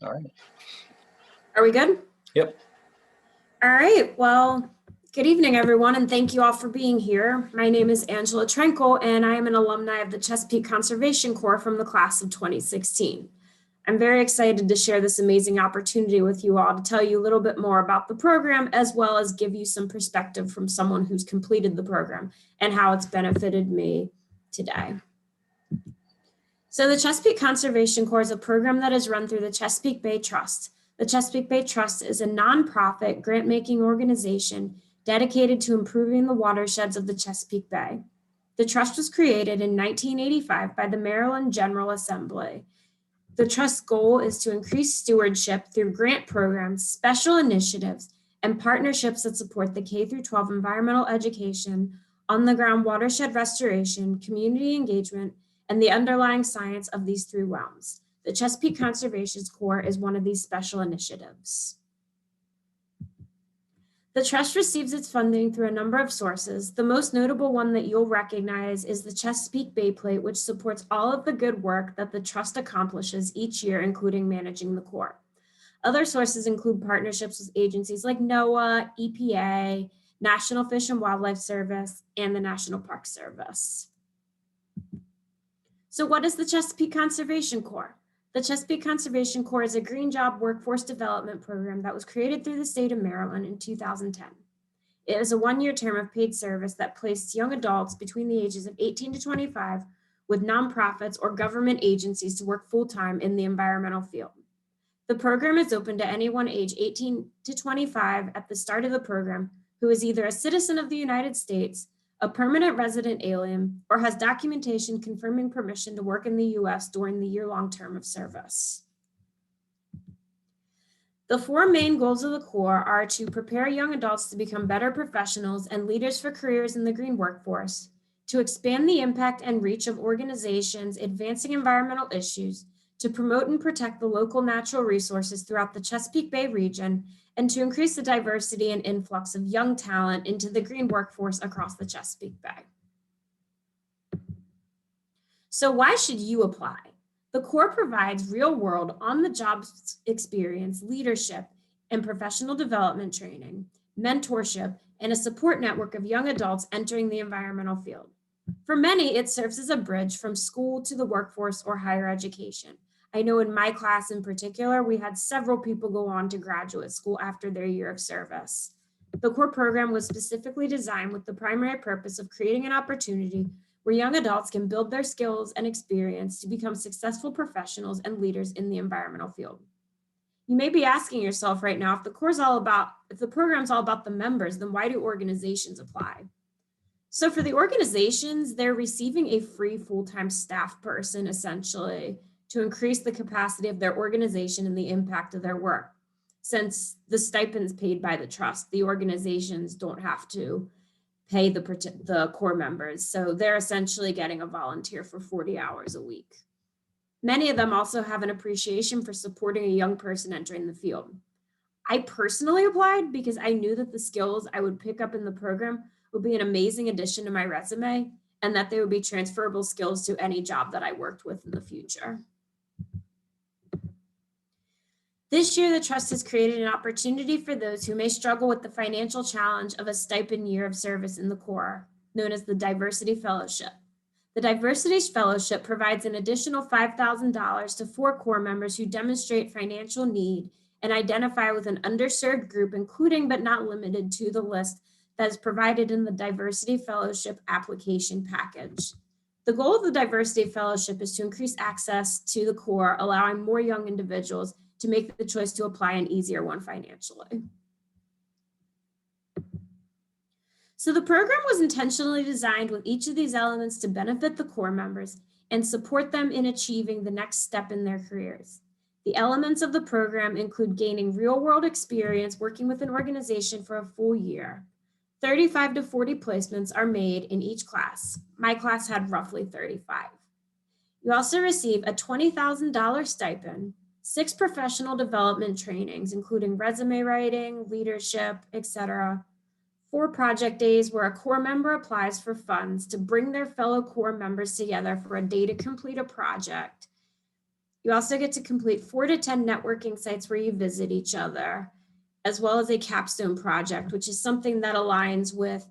All right. Are we good? Yep. All right. Well, good evening, everyone, and thank you all for being here. My name is Angela Trenkle, and I am an alumni of the Chesapeake Conservation Corps from the class of 2016. I'm very excited to share this amazing opportunity with you all to tell you a little bit more about the program, as well as give you some perspective from someone who's completed the program and how it's benefited me today. So the Chesapeake Conservation Corps is a program that is run through the Chesapeake Bay Trust. The Chesapeake Bay Trust is a nonprofit grant-making organization dedicated to improving the watersheds of the Chesapeake Bay. The trust was created in 1985 by the Maryland General Assembly. The trust's goal is to increase stewardship through grant programs, special initiatives, and partnerships that support the K-12 environmental education, on-the-ground watershed restoration, community engagement, and the underlying science of these three realms. The Chesapeake Conservation Corps is one of these special initiatives. The trust receives its funding through a number of sources. The most notable one that you'll recognize is the Chesapeake Bay Plate, which supports all of the good work that the trust accomplishes each year, including managing the Corps. Other sources include partnerships with agencies like NOAA, EPA, National Fish and Wildlife Service, and the National Park Service. So what is the Chesapeake Conservation Corps? The Chesapeake Conservation Corps is a green job workforce development program that was created through the state of Maryland in 2010. It is a one-year term of paid service that placed young adults between the ages of 18 to 25 with nonprofits or government agencies to work full-time in the environmental field. The program is open to anyone age 18 to 25 at the start of the program who is either a citizen of the United States, a permanent resident alien, or has documentation confirming permission to work in the U.S. during the year-long term of service. The four main goals of the Corps are to prepare young adults to become better professionals and leaders for careers in the green workforce, to expand the impact and reach of organizations advancing environmental issues, to promote and protect the local natural resources throughout the Chesapeake Bay region, and to increase the diversity and influx of young talent into the green workforce across the Chesapeake Bay. So why should you apply? The Corps provides real-world, on-the-job experience, leadership, and professional development training, mentorship, and a support network of young adults entering the environmental field. For many, it serves as a bridge from school to the workforce or higher education. I know in my class in particular, we had several people go on to graduate school after their year of service. The Corps program was specifically designed with the primary purpose of creating an opportunity where young adults can build their skills and experience to become successful professionals and leaders in the environmental field. You may be asking yourself right now, if the program's all about the members, then why do organizations apply? So for the organizations, they're receiving a free full-time staff person, essentially, to increase the capacity of their organization and the impact of their work. Since the stipend's paid by the trust, the organizations don't have to pay the Corps members. So they're essentially getting a volunteer for 40 hours a week. Many of them also have an appreciation for supporting a young person entering the field. I personally applied because I knew that the skills I would pick up in the program would be an amazing addition to my resume and that they would be transferable skills to any job that I worked with in the future. This year, the Trust has created an opportunity for those who may struggle with the financial challenge of a stipend year of service in the Corps, known as the Diversity Fellowship. The Diversity Fellowship provides an additional $5,000 to 4 Corps members who demonstrate financial need and identify with an underserved group, including but not limited to the list that is provided in the Diversity Fellowship application package. The goal of the Diversity Fellowship is to increase access to the Corps, allowing more young individuals to make the choice to apply an easier one financially. So the program was intentionally designed with each of these elements to benefit the Corps members and support them in achieving the next step in their careers. The elements of the program include gaining real-world experience working with an organization for a full year. 35 to 40 placements are made in each class. My class had roughly 35. You also receive a $20,000 stipend, 6 professional development trainings, including resume writing, leadership, etc., 4 project days where a Corps member applies for funds to bring their fellow Corps members together for a day to complete a project. You also get to complete 4 to 10 networking sites where you visit each other, as well as a capstone project, which is something that aligns with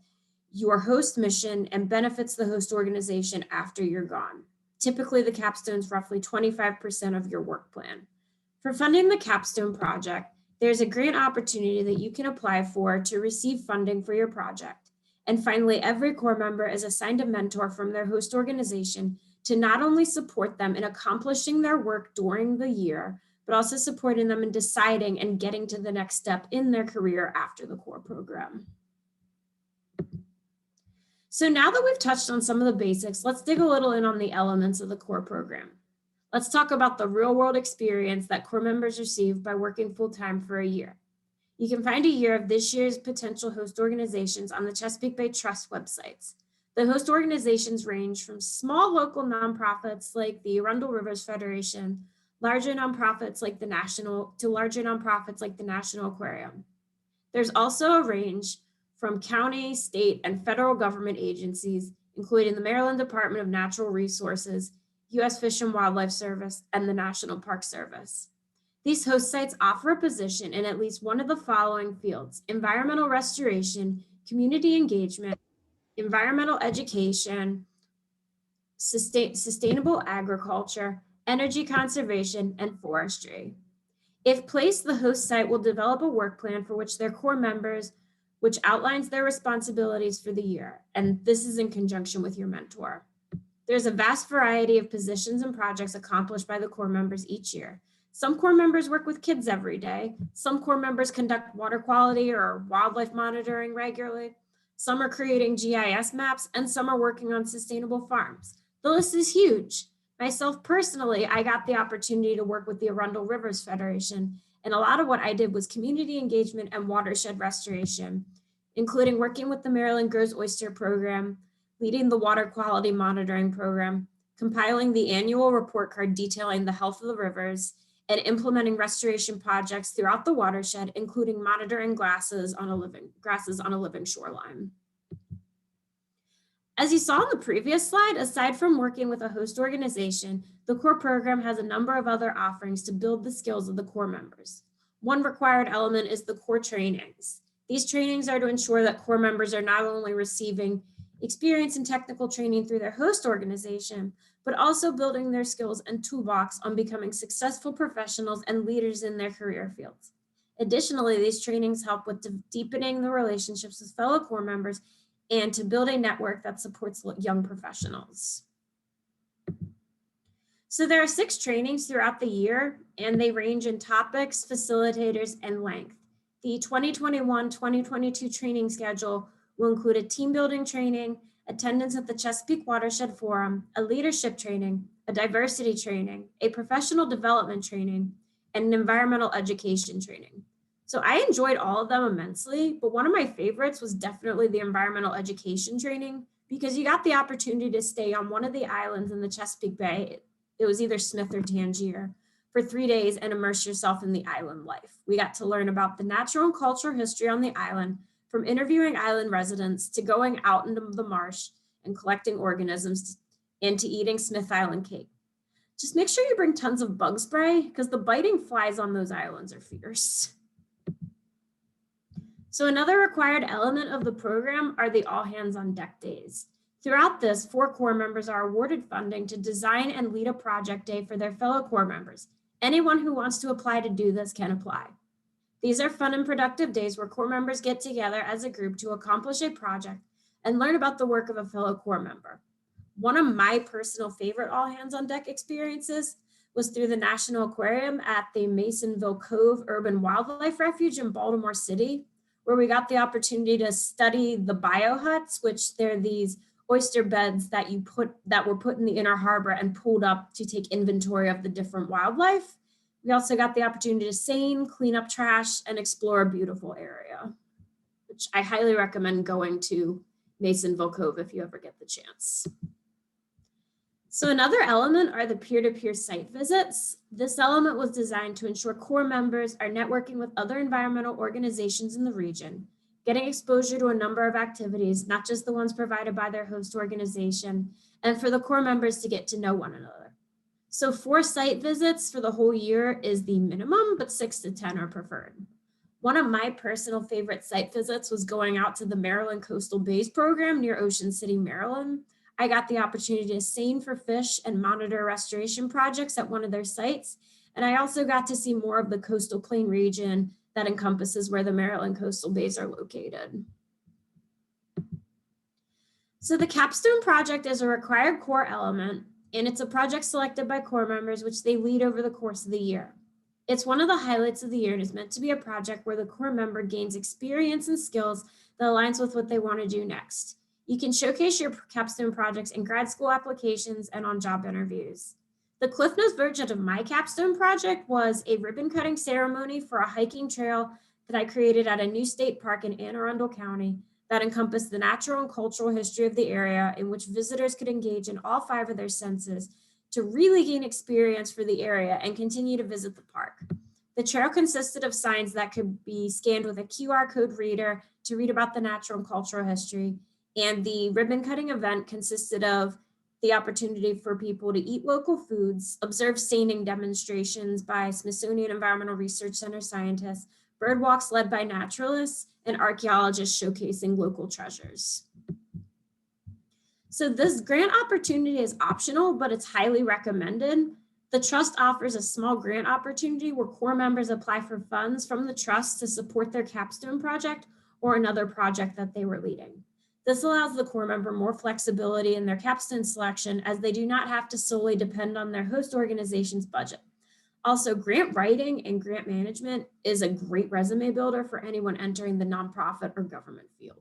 your host mission and benefits the host organization after you're gone. Typically, the capstone is roughly 25% of your work plan. For funding the capstone project, there's a grant opportunity that you can apply for to receive funding for your project. And finally, every Corps member is assigned a mentor from their host organization to not only support them in accomplishing their work during the year, but also supporting them in deciding and getting to the next step in their career after the Corps program. So now that we've touched on some of the basics, let's dig a little in on the elements of the Corps program. Let's talk about the real world experience that Corps members receive by working full-time for a year. You can find a year of this year's potential host organizations on the Chesapeake Bay Trust websites. The host organizations range from small local nonprofits like the Arundel Rivers Federation, larger nonprofits like the National Aquarium. There's also a range from county, state, and federal government agencies, including the Maryland Department of Natural Resources, U.S. Fish and Wildlife Service, and the National Park Service. These host sites offer a position in at least one of the following fields: environmental restoration, community engagement, environmental education, sustainable agriculture, energy conservation, and forestry. If placed, the host site will develop a work plan for which their Corps members, which outlines their responsibilities for the year, and this is in conjunction with your mentor. There's a vast variety of positions and projects accomplished by the Corps members each year. Some Corps members work with kids every day. Some Corps members conduct water quality or wildlife monitoring regularly. Some are creating GIS maps, and some are working on sustainable farms. The list is huge. Myself personally, I got the opportunity to work with the Arundel Rivers Federation, and a lot of what I did was community engagement and watershed restoration, including working with the Maryland Grows Oyster Program, leading the water quality monitoring program, compiling the annual report card detailing the health of the rivers, and implementing restoration projects throughout the watershed, including monitoring grasses on a living shoreline. As you saw in the previous slide, aside from working with a host organization, the Corps program has a number of other offerings to build the skills of the Corps members. One required element is the Corps trainings. These trainings are to ensure that Corps members are not only receiving experience and technical training through their host organization, but also building their skills and toolbox on becoming successful professionals and leaders in their career fields. Additionally, these trainings help with deepening the relationships with fellow Corps members and to build a network that supports young professionals. So there are 6 trainings throughout the year, and they range in topics, facilitators, and length. The 2021-2022 training schedule will include a team building training, attendance at the Chesapeake Watershed Forum, a leadership training, a diversity training, a professional development training, and an environmental education training. So I enjoyed all of them immensely, but one of my favorites was definitely the environmental education training, because you got the opportunity to stay on one of the islands in the Chesapeake Bay. It was either Smith or Tangier for 3 days and immerse yourself in the island life. We got to learn about the natural and cultural history on the island, from interviewing island residents to going out into the marsh and collecting organisms and to eating Smith Island cake. Just make sure you bring tons of bug spray because the biting flies on those islands are fierce. So another required element of the program are the all hands on deck days. Throughout this, 4 Corps members are awarded funding to design and lead a project day for their fellow Corps members. Anyone who wants to apply to do this can apply. These are fun and productive days where Corps members get together as a group to accomplish a project and learn about the work of a fellow Corps member. One of my personal favorite all hands on deck experiences was through the National Aquarium at the Masonville Cove Urban Wildlife Refuge in Baltimore City, where we got the opportunity to study the biohuts, which they're these oyster beds that were put in the inner harbor and pulled up to take inventory of the different wildlife. We also got the opportunity to seine, clean up trash, and explore a beautiful area, which I highly recommend going to Masonville Cove if you ever get the chance. So another element are the peer-to-peer site visits. This element was designed to ensure Corps members are networking with other environmental organizations in the region, getting exposure to a number of activities, not just the ones provided by their host organization, and for the Corps members to get to know one another. So 4 site visits for the whole year is the minimum, but 6 to 10 are preferred. One of my personal favorite site visits was going out to the Maryland Coastal Bays program near Ocean City, Maryland. I got the opportunity to seine for fish and monitor restoration projects at one of their sites. And I also got to see more of the coastal plain region that encompasses where the Maryland coastal bays are located. So the Capstone Project is a required core element, and it's a project selected by Corps members, which they lead over the course of the year. It's one of the highlights of the year and is meant to be a project where the Corps member gains experience and skills that aligns with what they want to do next. You can showcase your capstone projects in grad school applications and on job interviews. The Cliff Notes version of my capstone project was a ribbon cutting ceremony for a hiking trail that I created at a new state park in Anne Arundel County that encompassed the natural and cultural history of the area, in which visitors could engage in all 5 of their senses to really gain experience for the area and continue to visit the park. The trail consisted of signs that could be scanned with a QR code reader to read about the natural and cultural history. And the ribbon cutting event consisted of the opportunity for people to eat local foods, observe seining demonstrations by Smithsonian Environmental Research Center scientists, bird walks led by naturalists, and archaeologists showcasing local treasures. So this grant opportunity is optional, but it's highly recommended. The trust offers a small grant opportunity where Corps members apply for funds from the trust to support their capstone project or another project that they were leading. This allows the Corps member more flexibility in their capstone selection, as they do not have to solely depend on their host organization's budget. Also, grant writing and grant management is a great resume builder for anyone entering the nonprofit or government field.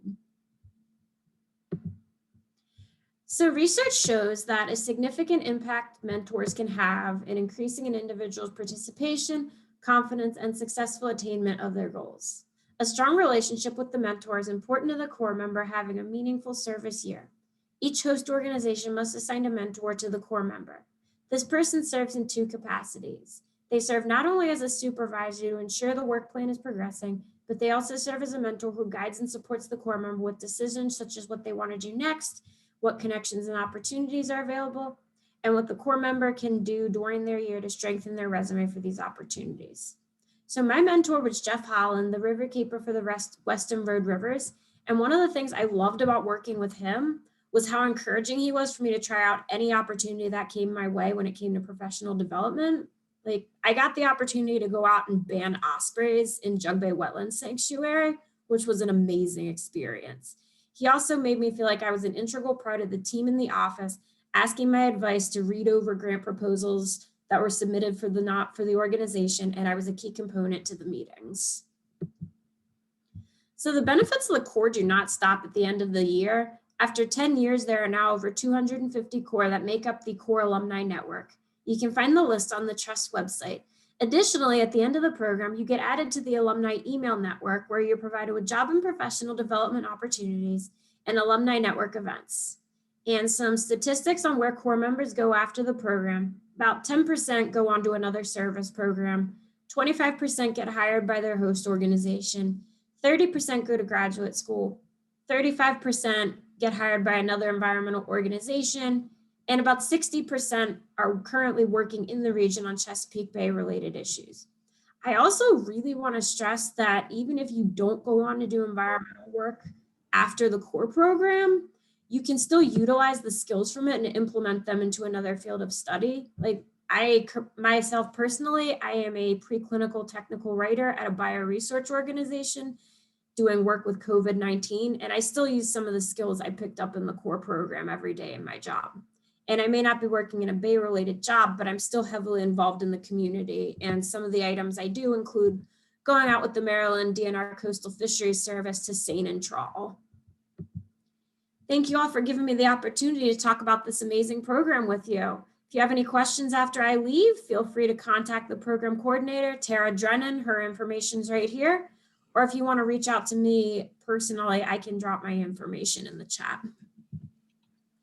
So research shows that a significant impact mentors can have in increasing an individual's participation, confidence, and successful attainment of their goals. A strong relationship with the mentor is important to the Corps member having a meaningful service year. Each host organization must assign a mentor to the Corps member. This person serves in 2 capacities. They serve not only as a supervisor to ensure the work plan is progressing, but they also serve as a mentor who guides and supports the Corps member with decisions such as what they want to do next, what connections and opportunities are available, and what the Corps member can do during their year to strengthen their resume for these opportunities. So my mentor was Jeff Holland, the river keeper for the Western Road Rivers. And one of the things I loved about working with him was how encouraging he was for me to try out any opportunity that came my way when it came to professional development. Like, I got the opportunity to go out and ban ospreys in Jug Bay Wetland Sanctuary, which was an amazing experience. He also made me feel like I was an integral part of the team in the office, asking my advice to read over grant proposals that were submitted for the organization, and I was a key component to the meetings. So the benefits of the Corps do not stop at the end of the year. After 10 years, there are now over 250 Corps that make up the Corps Alumni Network. You can find the list on the Trust website. Additionally, at the end of the program, you get added to the alumni email network, where you're provided with job and professional development opportunities and alumni network events. And some statistics on where Corps members go after the program: about 10% go on to another service program, 25% get hired by their host organization, 30% go to graduate school, 35% get hired by another environmental organization, and about 60% are currently working in the region on Chesapeake Bay related issues. I also really want to stress that even if you don't go on to do environmental work after the Corps program, you can still utilize the skills from it and implement them into another field of study. Like, I myself personally, I am a preclinical technical writer at a bioresearch organization doing work with COVID-19, and I still use some of the skills I picked up in the Corps program every day in my job. And I may not be working in a Bay related job, but I'm still heavily involved in the community. And some of the items I do include going out with the Maryland DNR Coastal Fisheries Service to seine and trawl. Thank you all for giving me the opportunity to talk about this amazing program with you. If you have any questions after I leave, feel free to contact the program coordinator, Tara Drennan. Her information's right here. Or if you want to reach out to me personally, I can drop my information in the chat.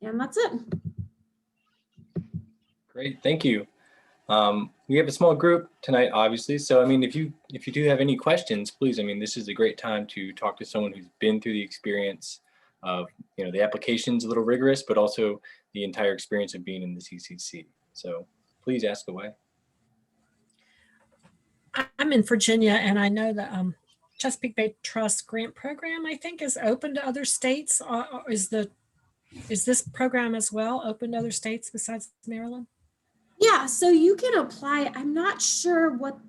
And that's it. Great, thank you. We have a small group tonight, obviously. So, I mean, if you do have any questions, please, I mean, this is a great time to talk to someone who's been through the experience of, the application's a little rigorous, but also the entire experience of being in the CCC. So please ask away. I'm in Virginia, and I know the Chesapeake Bay Trust grant program, I think, is open to other states. Is this program as well open to other states besides Maryland? Yeah, so you can apply. I'm not sure what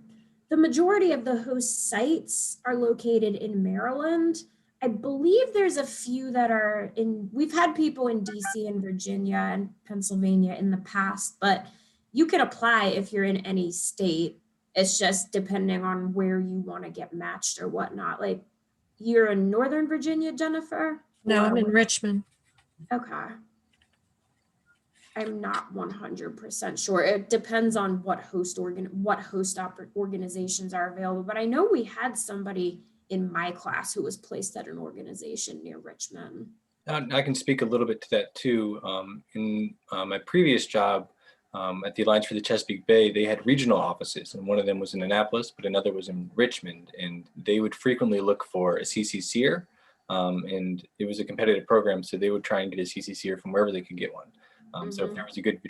the majority of the host sites are located in Maryland. I believe there's a few that are in, we've had people in DC and Virginia and Pennsylvania in the past, but you can apply if you're in any state. It's just depending on where you want to get matched or whatnot. Like, you're in Northern Virginia, Jennifer? No, I'm in Or- Richmond. Okay. I'm not 100% sure. It depends on what host organizations are available. But I know we had somebody in my class who was placed at an organization near Richmond. I can speak a little bit to that too. In my previous job at the Alliance for the Chesapeake Bay, they had regional offices, and one of them was in Annapolis, but another was in Richmond, and they would frequently look for a CCCer, and it was a competitive program, so they would try and get a CCCer from wherever they could get one. So if there was a good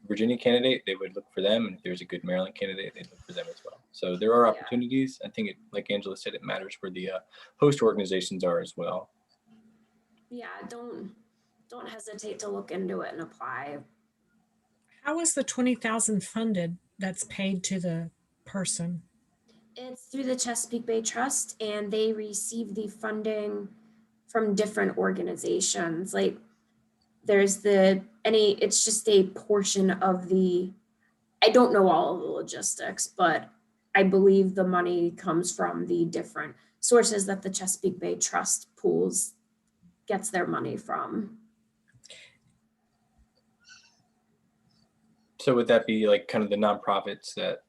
Virginia candidate, they would look for them, and if there was a good Maryland candidate, they'd look for them as well. So there are opportunities. I think, like Angela said, it matters where the host organizations are as well. Yeah, don't hesitate to look into it and apply. How is the 20,000 funded that's paid to the person? It's through the Chesapeake Bay Trust, and they receive the funding from different organizations. Like, there's it's just a portion of the, I don't know all of the logistics, but I believe the money comes from the different sources that the Chesapeake Bay Trust pools gets their money from. So would that be like kind of the nonprofits that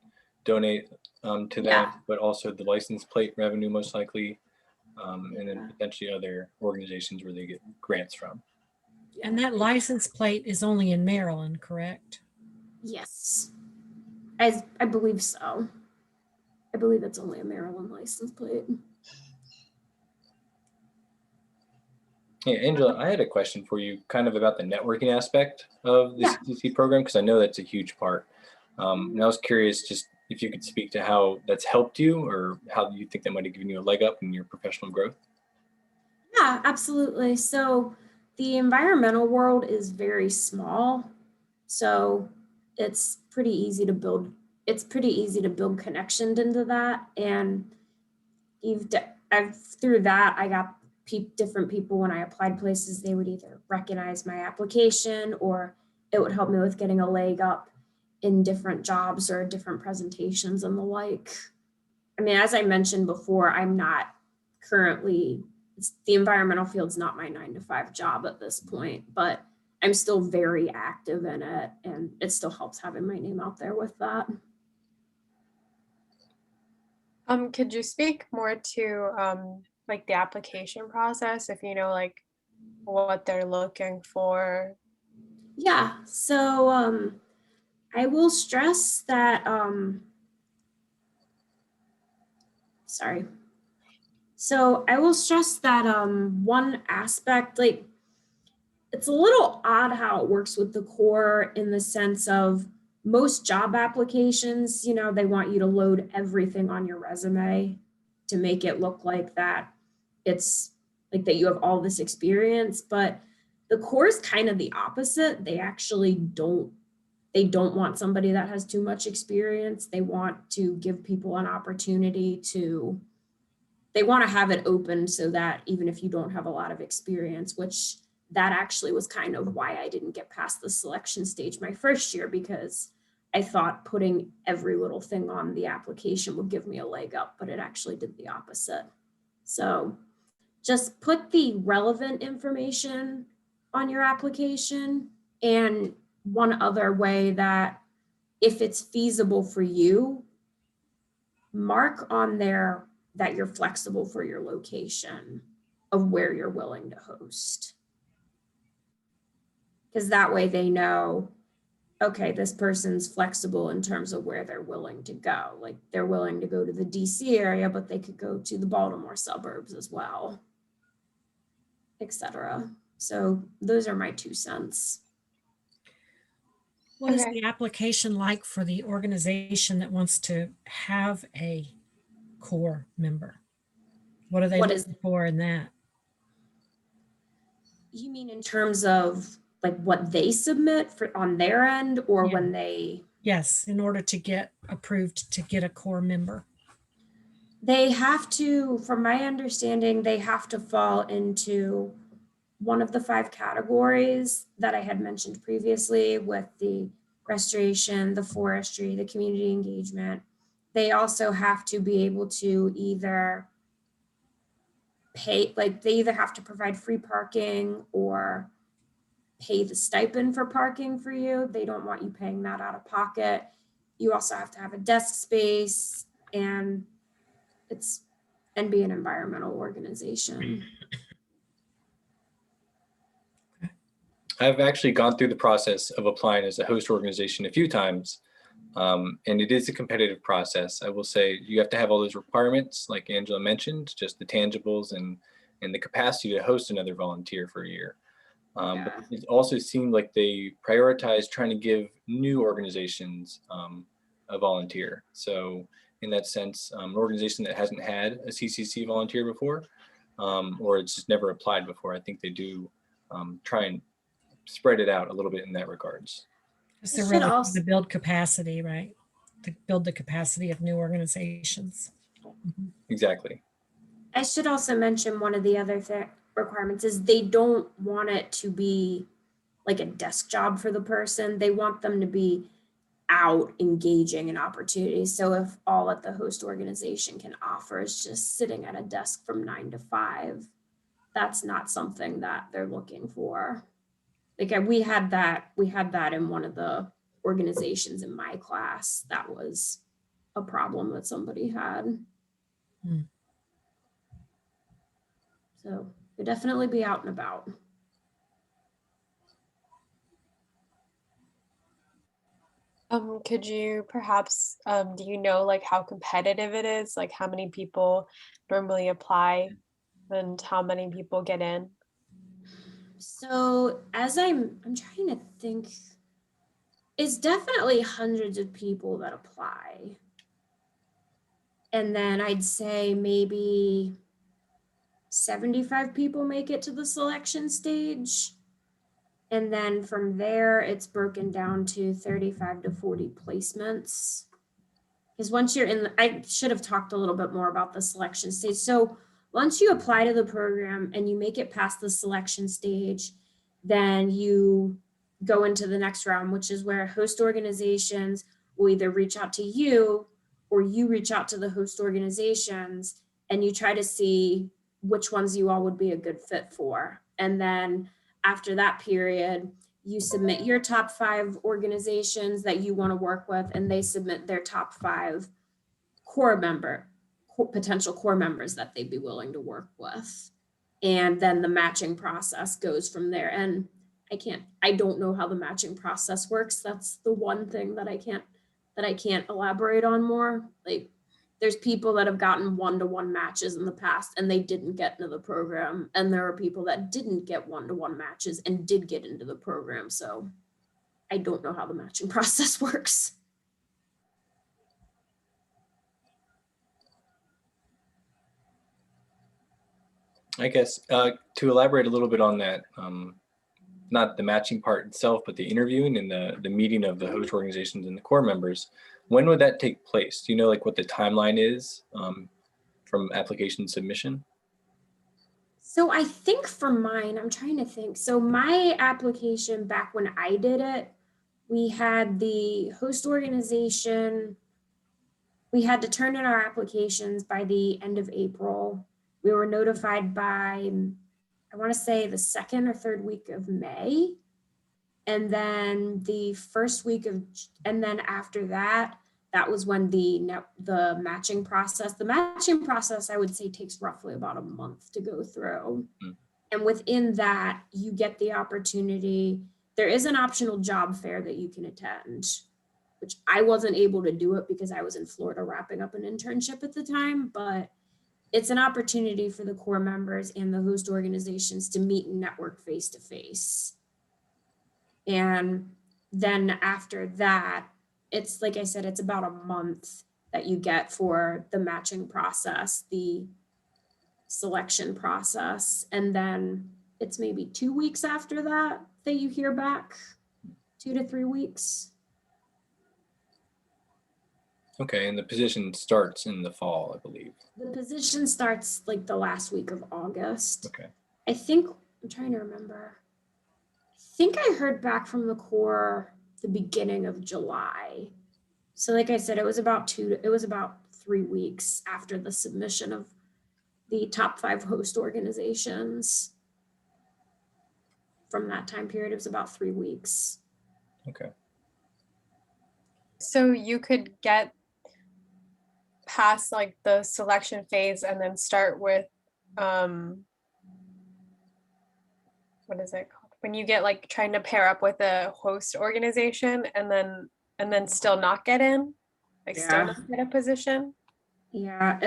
donate to them, but also the license plate revenue most likely, and then potentially other organizations where they get grants from? And that license plate is only in Maryland, correct? Yes, I believe so. I believe it's only a Maryland license plate. Hey, Angela, I had a question for you kind of about the networking aspect of the CCC program, because I know that's a huge part. And I was curious just if you could speak to how that's helped you or how you think that might have given you a leg up in your professional growth. Yeah, absolutely. So the environmental world is very small. So it's pretty easy to build. It's pretty easy to build connections into that. And through that, I got different people when I applied places. They would either recognize my application or it would help me with getting a leg up in different jobs or different presentations and the like. I mean, as I mentioned before, I'm not currently, the environmental field's not my 9-to-5 job at this point, but I'm still very active in it, and it still helps having my name out there with that. Could you speak more to like the application process, if you know like what they're looking for? Yeah, so I will stress that sorry. So I will stress that one aspect, like, it's a little odd how it works with the Corps in the sense of most job applications, you know, they want you to load everything on your resume to make it look like that it's like that you have all this experience. But the Corps is kind of the opposite. They actually don't want somebody that has too much experience. They want to give people an opportunity to, they want to have it open so that even if you don't have a lot of experience, which that actually was kind of why I didn't get past the selection stage my first year, because I thought putting every little thing on the application would give me a leg up, but it actually did the opposite. So just put the relevant information on your application. And one other way that if it's feasible for you, mark on there that you're flexible for your location of where you're willing to host. Because that way they know, okay, this person's flexible in terms of where they're willing to go. Like, they're willing to go to the DC area, but they could go to the Baltimore suburbs as well, etc. So those are my 2 cents. What is Okay. the application like for the organization that wants to have a core member? What are they What is, looking for in that? you mean in terms of like what they submit for on their end, or Yeah. when they? Yes, in order to get approved to get a core member. They have to, from my understanding, they have to fall into one of the 5 categories that I had mentioned previously, with the restoration, the forestry, the community engagement. They also have to be able to either pay, like they either have to provide free parking or pay the stipend for parking for you. They don't want you paying that out of pocket. You also have to have a desk space, and be an environmental organization. I've actually gone through the process of applying as a host organization a few times, and it is a competitive process. I will say you have to have all those requirements, like Angela mentioned, just the tangibles and the capacity to host another volunteer for a year. But Yeah. it also seemed like they prioritize trying to give new organizations a volunteer. So in that sense, an organization that hasn't had a CCC volunteer before, or it's just never applied before, I think they do try and spread it out a little bit in that regards. Because It they're should really trying also, to build capacity, right? To build the capacity of new organizations. Mhm. Exactly. I should also mention one of the other requirements is they don't want it to be like a desk job for the person. They want them to be out engaging in opportunities. So if all that the host organization can offer is just sitting at a desk from 9 to 5, that's not something that they're looking for. Like we had that in one of the organizations in my class. That was a problem that somebody had. Hmm. So you'll definitely be out and about. Could you perhaps, do you know like how competitive it is? Like how many people normally apply and how many people get in? So as I'm trying to think, it's definitely hundreds of people that apply. And then I'd say maybe 75 people make it to the selection stage. And then from there, it's broken down to 35 to 40 placements. Because once you're in, I should have talked a little bit more about the selection stage. So once you apply to the program and you make it past the selection stage, then you go into the next round, which is where host organizations will either reach out to you or you reach out to the host organizations, and you try to see which ones you all would be a good fit for. And then after that period, you submit your top 5 organizations that you want to work with, and they submit their top 5 potential core members that they'd be willing to work with. And then the matching process goes from there. And I don't know how the matching process works. That's the one thing that I can't elaborate on more. Like there's people that have gotten 1-to-1 matches in the past and they didn't get into the program. And there are people that didn't get 1-to-1 matches and did get into the program. So I don't know how the matching process works. I guess to elaborate a little bit on that, not the matching part itself, but the interviewing and the meeting of the host organizations and the core members, when would that take place? Do you know like what the timeline is from application submission? So I think for mine, I'm trying to think. So my application back when I did it, we had the host organization. We had to turn in our applications by the end of April. We were notified by, I want to say the 2nd or 3rd week of May. And then the first week of, and then after that, that was when the matching process, I would say takes roughly about a month to go through. Mm. And within that, you get the opportunity. There is an optional job fair that you can attend, which I wasn't able to do it because I was in Florida wrapping up an internship at the time, but it's an opportunity for the core members and the host organizations to meet and network face to face. And then after that, it's like I said, it's about a month that you get for the matching process, the selection process, and then it's maybe 2 weeks after that that you hear back, 2 to 3 weeks. Okay, and the position starts in the fall, I believe. The position starts like the last week of August. Okay. I think, I'm trying to remember. I think I heard back from the Corps the beginning of July. So like I said, it was about 3 weeks after the submission of the top 5 host organizations. From that time period, it was about 3 weeks. Okay. So you could get past like the selection phase and then start with what is it called? When you get like trying to pair up with a host organization and then still not get in? Like still Yeah. not get a position? Yeah,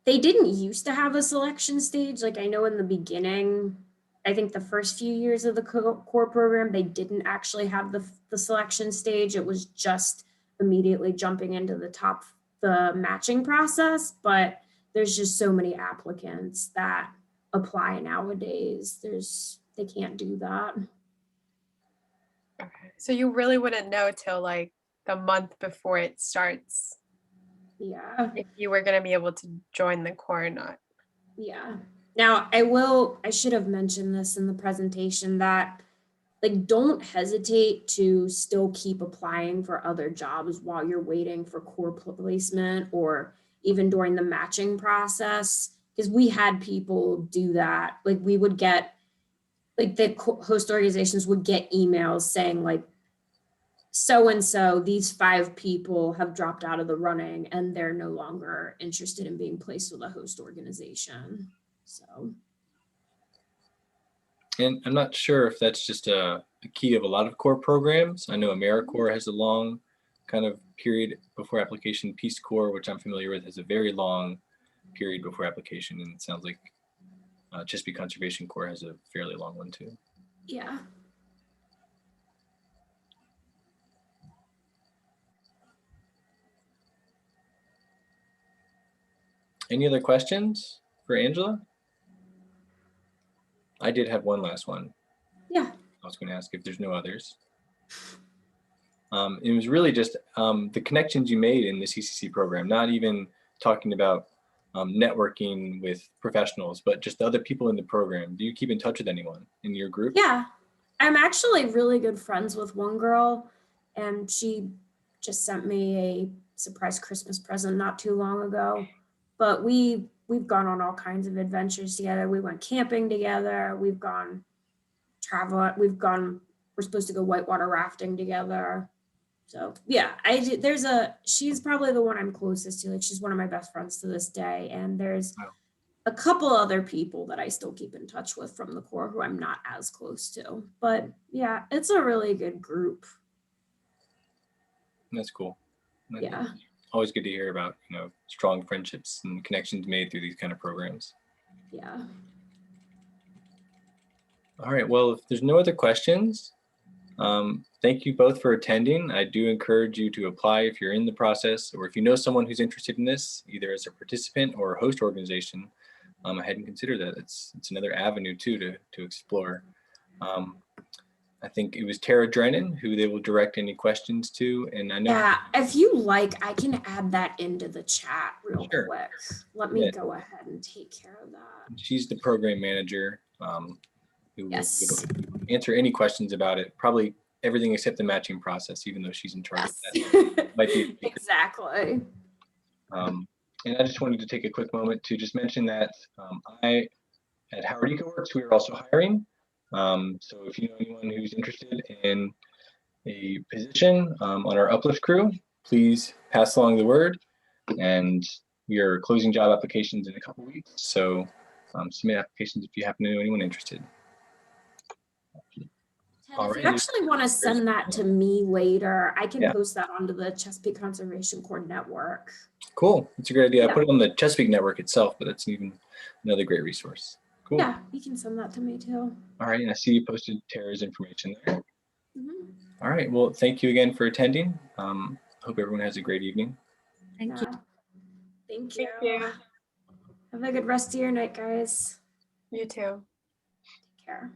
they didn't used to have a selection stage. Like I know in the beginning, I think the first few years of the core program, they didn't actually have the selection stage. It was just immediately jumping into the matching process. But there's just so many applicants that apply nowadays. They can't do that. Okay. So you really wouldn't know till like the month before it starts Yeah. if you were going to be able to join the Corps or not. Yeah. Now I should have mentioned this in the presentation that like don't hesitate to still keep applying for other jobs while you're waiting for Corps placement or even during the matching process, because we had people do that. Like we would get like the host organizations would get emails saying like so and so, these 5 people have dropped out of the running and they're no longer interested in being placed with a host organization. So, And I'm not sure if that's just a key of a lot of core programs. I know AmeriCorps has a long kind of period before application. Peace Corps, which I'm familiar with, has a very long period before application. And it sounds like Chesapeake Conservation Corps has a fairly long one too. yeah. Any other questions for Angela? I did have one last one. Yeah. I was going to ask if there's no others. It was really just the connections you made in the CCC program, not even talking about networking with professionals, but just the other people in the program. Do you keep in touch with anyone in your group? Yeah. I'm actually really good friends with one girl, and she just sent me a surprise Christmas present not too long ago. But we've gone on all kinds of adventures together. We went camping together. We've gone travel. We're supposed to go whitewater rafting together. So yeah, she's probably the one I'm closest to. Like she's one of my best friends to this day. And there's a couple other people that I still keep in touch with from the Corps who I'm not as close to. But yeah, it's a really good group. That's cool. Yeah. Always good to hear about, strong friendships and connections made through these kind of programs. Yeah. All right, well, if there's no other questions, thank you both for attending. I do encourage you to apply if you're in the process, or if you know someone who's interested in this, either as a participant or a host organization, ahead and consider that. It's another avenue too to explore. I think it was Tara Drennan who they will direct any questions to, and I know. Yeah, if you like, I can add that into the chat real Sure. quick. Let me go ahead and take care of that. She's the program manager who Yes. will answer any questions about it. Probably everything except the matching process, even though she's in charge of Yes. that. Might be Exactly. And I just wanted to take a quick moment to just mention that I at Howard EcoWorks, we are also hiring. So if you know anyone who's interested in a position on our Uplift crew, please pass along the word. And we are closing job applications in a couple weeks. So submit applications if you happen to know anyone interested. If you actually want to send that to me later, I can post that onto the Chesapeake Conservation Corps network. Cool. That's a great idea. I put it on the Chesapeake network itself, but that's even another great resource. Cool. Yeah, you can send that to me too. All right. And I see you posted Tara's information there. Mhm. All right. Well, thank you again for attending. Hope everyone has a great evening. Thank you. Yeah. Thank you. Thank you. Have a good rest of your night, guys. You too. Take care.